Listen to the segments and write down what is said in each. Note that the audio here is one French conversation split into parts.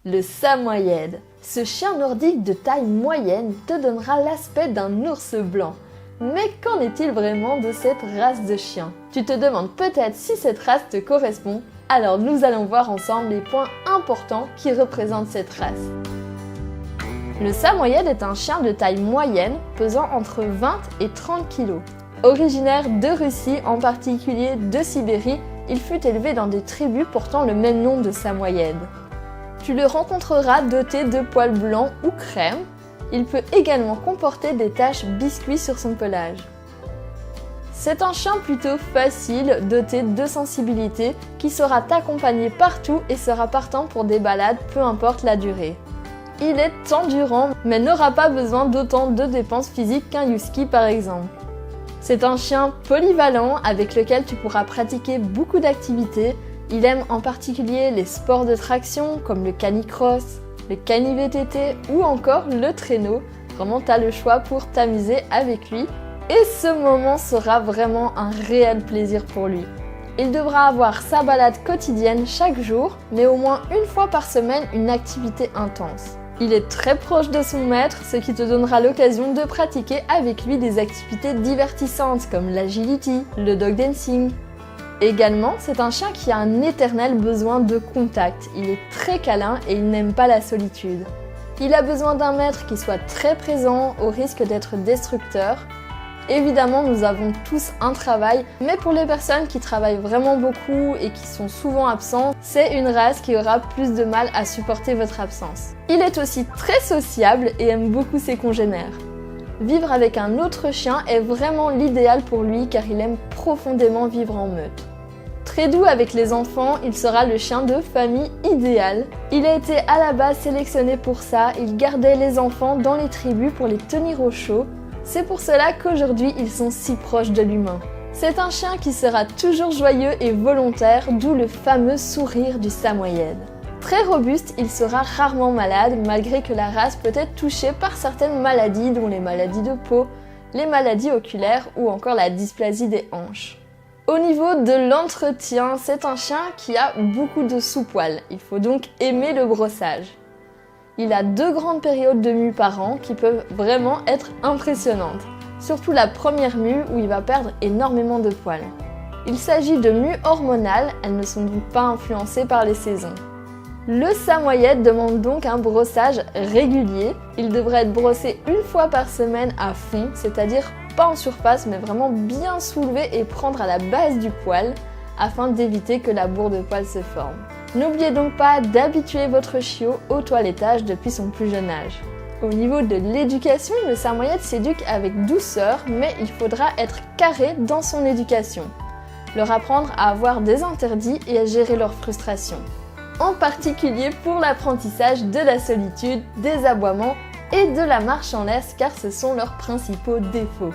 Le samoyède. Ce chien nordique de taille moyenne te donnera l'aspect d'un ours blanc. Mais qu'en est-il vraiment de cette race de chien? Tu te demandes peut-être si cette race te correspond, alors nous allons voir ensemble les points importants qui représentent cette race. Le samoyède est un chien de taille moyenne pesant entre 20 et 30 kg. Originaire de Russie, en particulier de Sibérie, il fut élevé dans des tribus portant le même nom de samoyède. Tu le rencontreras doté de poils blancs ou crème. Il peut également comporter des taches biscuits sur son pelage. C'est un chien plutôt facile, doté de sensibilité, qui saura t'accompagner partout et sera partant pour des balades, peu importe la durée. Il est endurant, mais n'aura pas besoin d'autant de dépenses physiques qu'un husky par exemple. C'est un chien polyvalent avec lequel tu pourras pratiquer beaucoup d'activités. Il aime en particulier les sports de traction comme le canicross, le cani-VTT ou encore le traîneau. Vraiment, tu as le choix pour t'amuser avec lui. Et ce moment sera vraiment un réel plaisir pour lui. Il devra avoir sa balade quotidienne chaque jour, mais au moins une fois par semaine une activité intense. Il est très proche de son maître, ce qui te donnera l'occasion de pratiquer avec lui des activités divertissantes comme l'agility, le dog dancing. Également, c'est un chien qui a un éternel besoin de contact. Il est très câlin et il n'aime pas la solitude. Il a besoin d'un maître qui soit très présent au risque d'être destructeur. Évidemment, nous avons tous un travail, mais pour les personnes qui travaillent vraiment beaucoup et qui sont souvent absents, c'est une race qui aura plus de mal à supporter votre absence. Il est aussi très sociable et aime beaucoup ses congénères. Vivre avec un autre chien est vraiment l'idéal pour lui car il aime profondément vivre en meute. Très doux avec les enfants, il sera le chien de famille idéal. Il a été à la base sélectionné pour ça, il gardait les enfants dans les tribus pour les tenir au chaud. C'est pour cela qu'aujourd'hui ils sont si proches de l'humain. C'est un chien qui sera toujours joyeux et volontaire, d'où le fameux sourire du samoyède. Très robuste, il sera rarement malade malgré que la race peut être touchée par certaines maladies dont les maladies de peau, les maladies oculaires ou encore la dysplasie des hanches. Au niveau de l'entretien, c'est un chien qui a beaucoup de sous-poils, il faut donc aimer le brossage. Il a 2 grandes périodes de mue par an qui peuvent vraiment être impressionnantes, surtout la première mue où il va perdre énormément de poils. Il s'agit de mues hormonales, elles ne sont donc pas influencées par les saisons. Le samoyède demande donc un brossage régulier. Il devrait être brossé une fois par semaine à fond, c'est-à-dire pas en surface mais vraiment bien soulevé et prendre à la base du poil afin d'éviter que la bourre de poils se forme. N'oubliez donc pas d'habituer votre chiot au toilettage depuis son plus jeune âge. Au niveau de l'éducation, le samoyède s'éduque avec douceur, mais il faudra être carré dans son éducation. Leur apprendre à avoir des interdits et à gérer leurs frustrations. En particulier pour l'apprentissage de la solitude, des aboiements et de la marche en laisse car ce sont leurs principaux défauts.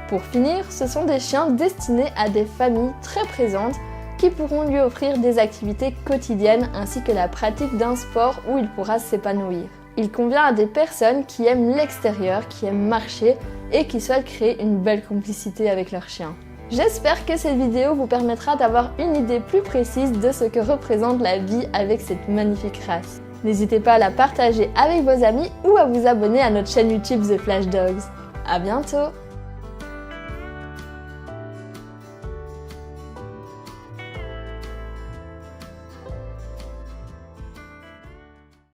Pour finir, ce sont des chiens destinés à des familles très présentes qui pourront lui offrir des activités quotidiennes ainsi que la pratique d'un sport où il pourra s'épanouir. Il convient à des personnes qui aiment l'extérieur, qui aiment marcher et qui souhaitent créer une belle complicité avec leur chien. J'espère que cette vidéo vous permettra d'avoir une idée plus précise de ce que représente la vie avec cette magnifique race. N'hésitez pas à la partager avec vos amis ou à vous abonner à notre chaîne YouTube The Flash Dogs. À bientôt!